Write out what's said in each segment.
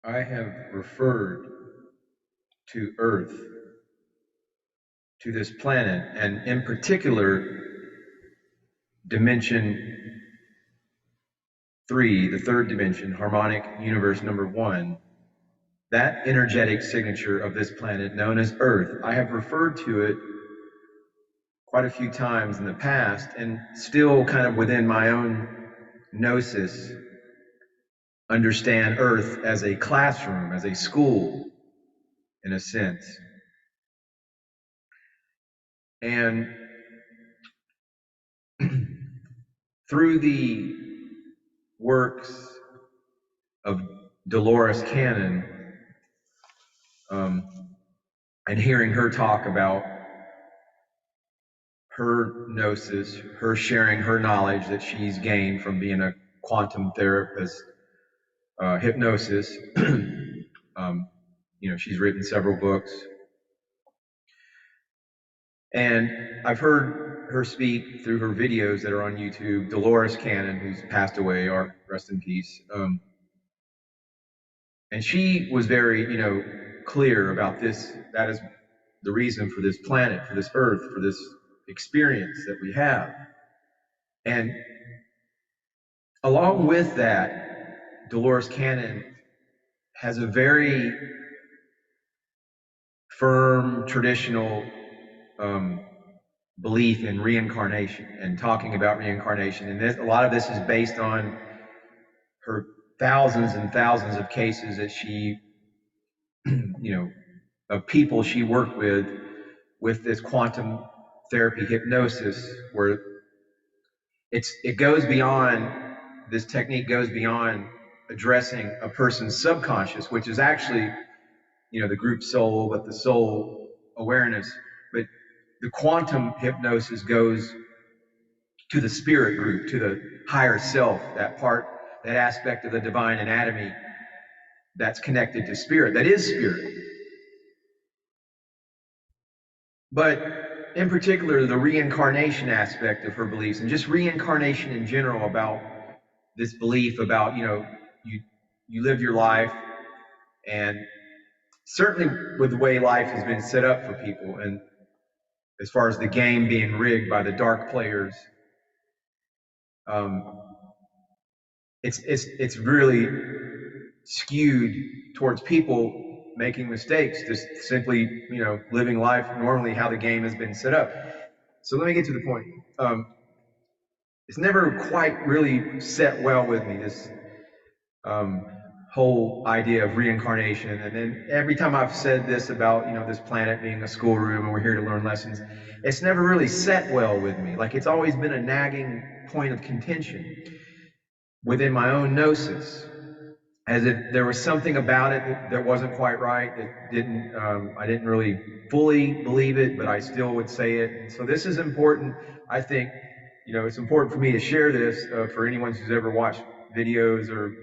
I have referred to Earth, to this planet, and in particular, dimension 3, the third dimension, harmonic universe number 1, that energetic signature of this planet known as Earth. I have referred to it quite a few times in the past, and still kind of within my own gnosis, understand Earth as a classroom, as a school, in a sense. And through the works of Dolores Cannon, and hearing her talk about her gnosis, her sharing her knowledge that she's gained from being a quantum therapist, hypnosis. She's written several books. And I've heard her speak through her videos that are on YouTube. Dolores Cannon, who's passed away, rest in peace. And she was very, clear about this. That is the reason for this planet, for this Earth, for this experience that we have. And along with that, Dolores Cannon has a very firm, traditional belief in reincarnation and talking about reincarnation. And a lot of this is based on her thousands and thousands of cases that she, of people she worked with this quantum therapy hypnosis, where it goes beyond, this technique goes beyond addressing a person's subconscious, which is actually, the group soul, but the soul awareness. But the quantum hypnosis goes to the spirit group, to the higher self, that part, that aspect of the divine anatomy that's connected to spirit, that is spirit. But in particular, the reincarnation aspect of her beliefs, and just reincarnation in general, about this belief about, you live your life, and certainly with the way life has been set up for people, and as far as the game being rigged by the dark players, it's really skewed towards people making mistakes, just simply, living life normally how the game has been set up. So let me get to the point. It's never quite really set well with me, this whole idea of reincarnation. And then every time I've said this about, this planet being a schoolroom and we're here to learn lessons, it's never really set well with me. Like, it's always been a nagging point of contention within my own gnosis, as if there was something about it that wasn't quite right, that didn't, I didn't really fully believe it, but I still would say it. And so this is important. I think, it's important for me to share this for anyone who's ever watched videos or,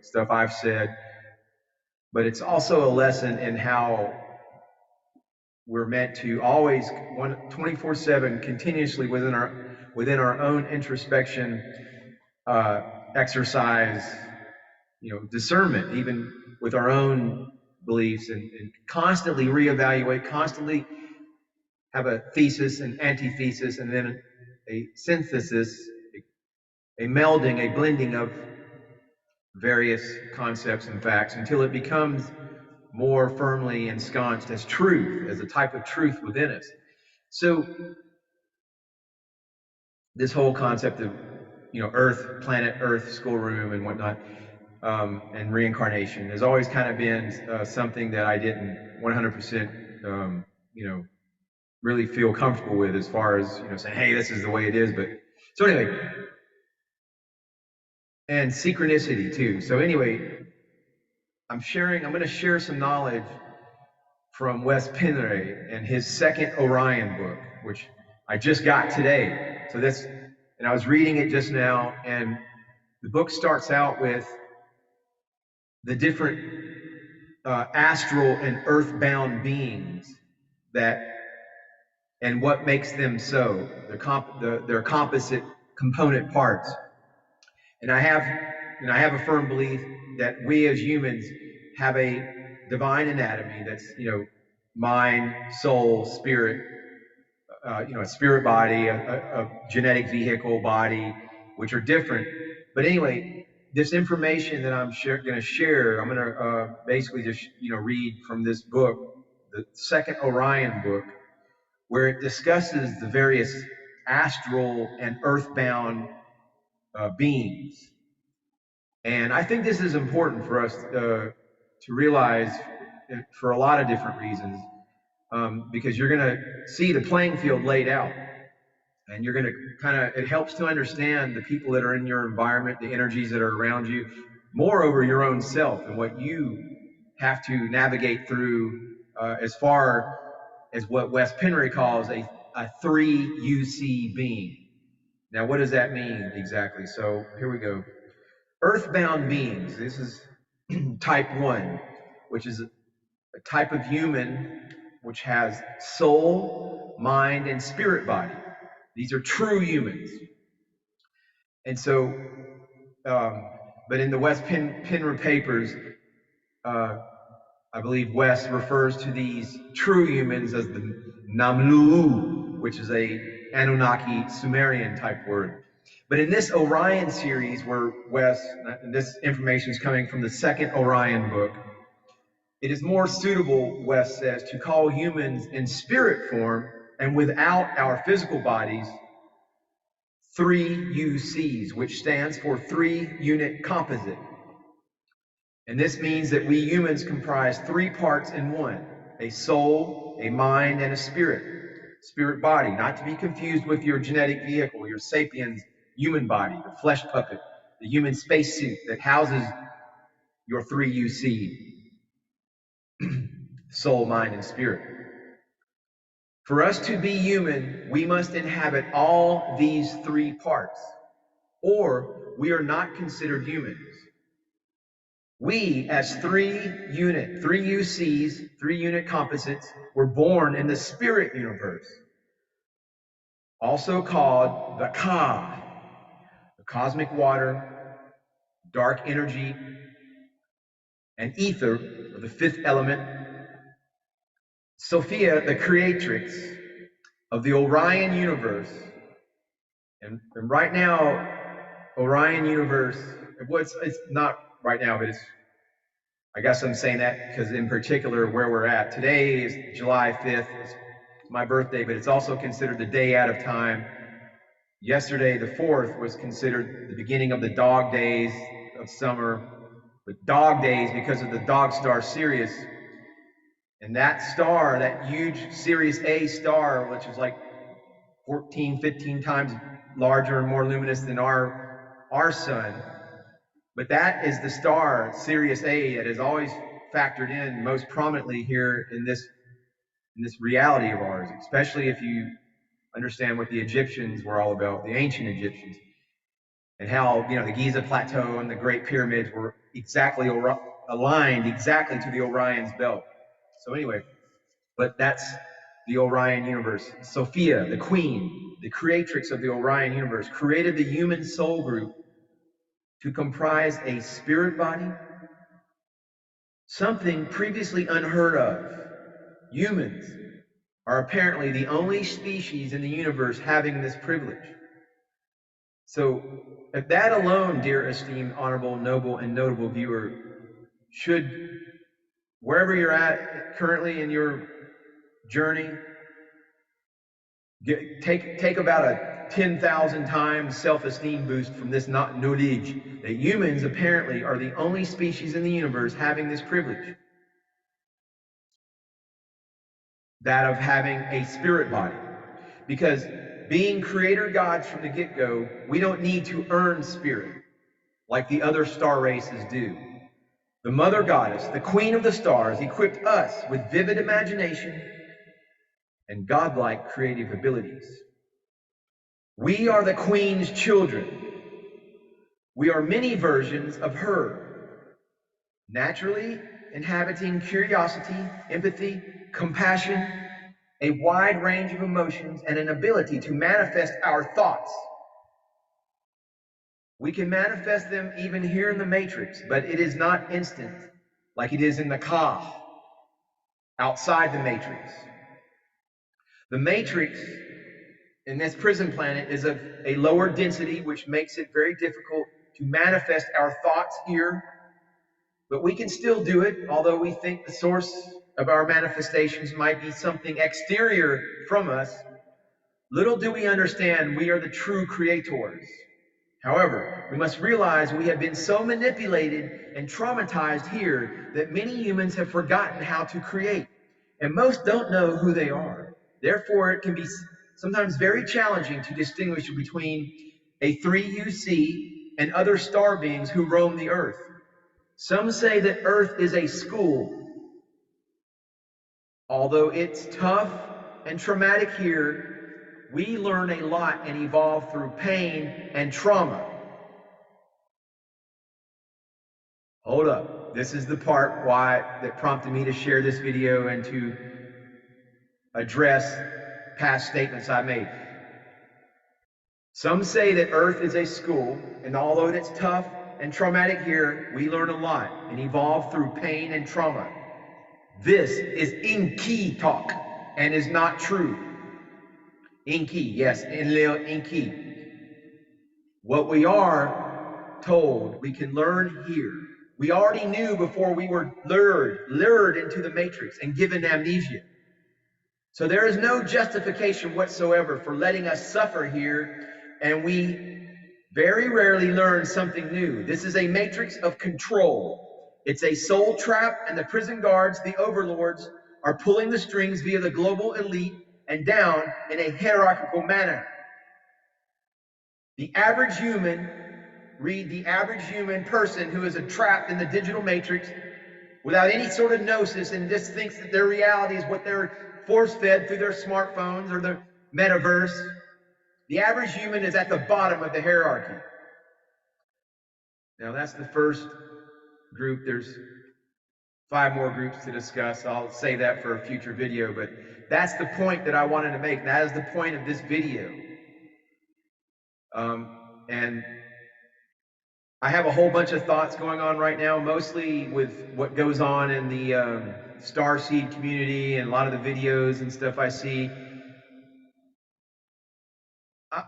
stuff I've said. But it's also a lesson in how we're meant to always 24/7 continuously within our own introspection, exercise, discernment, even with our own beliefs, and constantly reevaluate, constantly have a thesis, an antithesis, and then a synthesis, a melding, a blending of various concepts and facts until it becomes more firmly ensconced as truth, as a type of truth within us. So this whole concept of, Earth, planet Earth, schoolroom, and whatnot, and reincarnation has always kind of been something that I didn't 100%, really feel comfortable with, as far as, saying, hey, this is the way it is. But so anyway, and synchronicity too. So anyway, I'm going to share some knowledge from Wes Penray and his second Orion book, which I just got today. So and I was reading it just now, and the book starts out with the different astral and earthbound beings and what makes them so, their composite component parts. And I have a firm belief that we as humans have a divine anatomy that's, mind, soul, spirit, a spirit body, a genetic vehicle body, which are different. But anyway, this information that I'm going to share, I'm going to basically just, read from this book, the second Orion book, where it discusses the various astral and earthbound beings. And I think this is important for us to realize for a lot of different reasons, because you're going to see the playing field laid out. And you're going to it helps to understand the people that are in your environment, the energies that are around you, moreover, your own self and what you have to navigate through as far as what Wes Penry calls a 3UC being. Now, what does that mean exactly? So here we go. Earthbound beings. This is type 1, which is a type of human which has soul, mind, and spirit body. These are true humans. And so, but in the Wes Penry papers, I believe Wes refers to these true humans as the Namlu, which is a Anunnaki Sumerian type word. But in this Orion series, where Wes, and this information is coming from the second Orion book, it is more suitable, Wes says, to call humans in spirit form and without our physical bodies 3UCs, which stands for 3-unit composite. And this means that we humans comprise 3 parts in one: a soul, a mind, and a spirit body, not to be confused with your genetic vehicle, your sapiens human body, the flesh puppet, the human spacesuit that houses your 3UC, soul, mind, and spirit. For us to be human, we must inhabit all these 3 parts, or we are not considered humans. We, as 3UCs, 3-unit composites, were born in the spirit universe, also called the Ka, the cosmic water, dark energy, and ether, or the 5th element. Sophia, the creatrix of the Orion universe. And right now, Orion universe, it's not right now, but I guess I'm saying that because in particular where we're at. Today is July 5th, it's my birthday, but it's also considered the day out of time. Yesterday, the 4th, was considered the beginning of the dog days of summer, but dog days because of the dog star Sirius. And that star, that huge Sirius A star, which is like 14, 15 times larger and more luminous than our sun, but that is the star, Sirius A, that is always factored in most prominently here in this reality of ours, especially if you understand what the Egyptians were all about, the ancient Egyptians, and how the Giza Plateau and the Great Pyramids were exactly aligned exactly to the Orion's belt. So anyway, but that's the Orion universe. Sophia, the queen, the creatrix of the Orion universe, created the human soul group to comprise a spirit body, something previously unheard of. Humans are apparently the only species in the universe having this privilege. So, if that alone, dear esteemed, honorable, noble, and notable viewer, should, wherever you're at currently in your journey, take about a 10,000 times self-esteem boost from this knowledge that humans apparently are the only species in the universe having this privilege, that of having a spirit body. Because being creator gods from the get-go, we don't need to earn spirit like the other star races do. The mother goddess, the queen of the stars, equipped us with vivid imagination and godlike creative abilities. We are the queen's children. We are many versions of her, naturally inhabiting curiosity, empathy, compassion, a wide range of emotions, and an ability to manifest our thoughts. We can manifest them even here in the Matrix, but it is not instant like it is in the Ka, outside the matrix. The matrix in this prison planet is of a lower density, which makes it very difficult to manifest our thoughts here. But we can still do it, although we think the source of our manifestations might be something exterior from us. Little do we understand we are the true creators. However, we must realize we have been so manipulated and traumatized here that many humans have forgotten how to create, and most don't know who they are. Therefore, it can be sometimes very challenging to distinguish between a 3UC and other star beings who roam the earth. Some say that Earth is a school. Although it's tough and traumatic here, we learn a lot and evolve through pain and trauma. Hold up. This is the part that prompted me to share this video and to address past statements I made. Some say that Earth is a school, and although it's tough and traumatic here, we learn a lot and evolve through pain and trauma. This is En.ki talk and is not true. En.ki, yes, En.ki. What we are told we can learn here. We already knew before we were lured into the matrix and given amnesia. So there is no justification whatsoever for letting us suffer here, and we very rarely learn something new. This is a matrix of control. It's a soul trap, and the prison guards, the overlords, are pulling the strings via the global elite and down in a hierarchical manner. The average human, read the average human person who is trapped in the digital matrix without any sort of gnosis and just thinks that their reality is what they're force-fed through their smartphones or the metaverse. The average human is at the bottom of the hierarchy. Now that's the first group. There's 5 more groups to discuss. I'll save that for a future video, but that's the point that I wanted to make. That is the point of this video. And I have a whole bunch of thoughts going on right now, mostly with what goes on in the starseed community and a lot of the videos and stuff I see.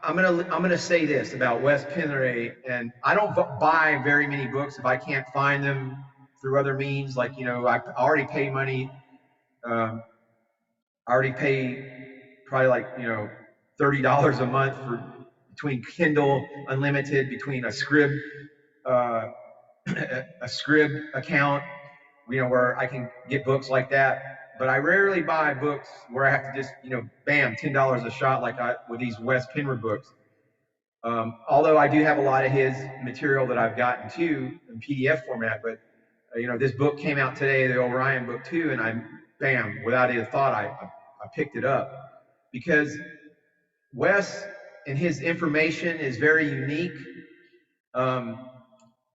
I'm gonna say this about Wes Penray, and I don't buy very many books if I can't find them through other means. Like, you know, I already pay money. I already pay probably like, you know, $30 a month for between Kindle Unlimited, between a Scrib account, you know, where I can get books like that. But I rarely buy books where I have to just, you know, bam, $10 a shot like with these Wes Penray books. Although I do have a lot of his material that I've gotten too in PDF format, but you know, this book came out today, the Orion book too, and bam, without any thought, I picked it up because Wes and his information is very unique.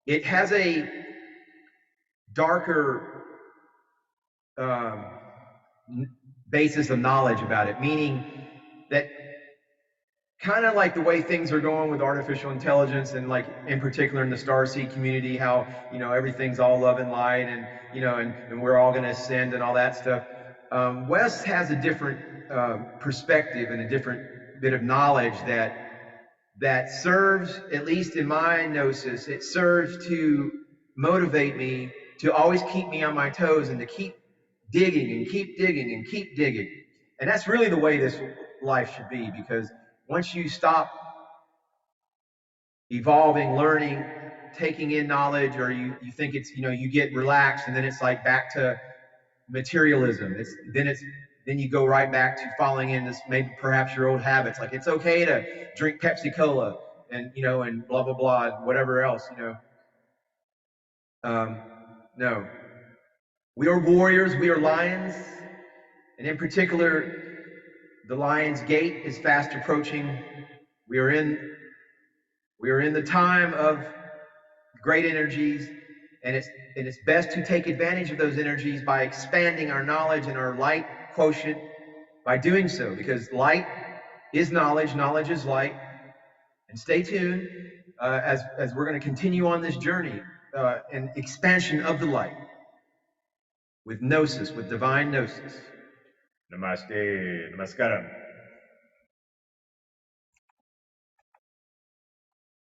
It has a darker basis of knowledge about it, meaning that kind of like the way things are going with artificial intelligence and like in particular in the starseed community, how, you know, everything's all love and light and, you know, and we're all going to ascend and all that stuff. Wes has a different perspective and a different bit of knowledge that serves, at least in my gnosis, it serves to motivate me, to always keep me on my toes and to keep digging and keep digging and keep digging. And that's really the way this life should be, because once you stop evolving, learning, taking in knowledge, or you think it's, you know, you get relaxed and then it's like back to materialism. Then you go right back to falling into maybe perhaps your old habits. Like it's okay to drink Pepsi Cola and, you know, and blah, blah, blah, whatever else, you know. No. We are warriors, we are lions, and in particular, the Lion's Gate is fast approaching. We are in the time of great energies, and it's best to take advantage of those energies by expanding our knowledge and our light quotient by doing so, because light is knowledge, knowledge is light. And stay tuned as we're going to continue on this journey and expansion of the light. with gnosis, with divine gnosis. Namaste, namaskaram.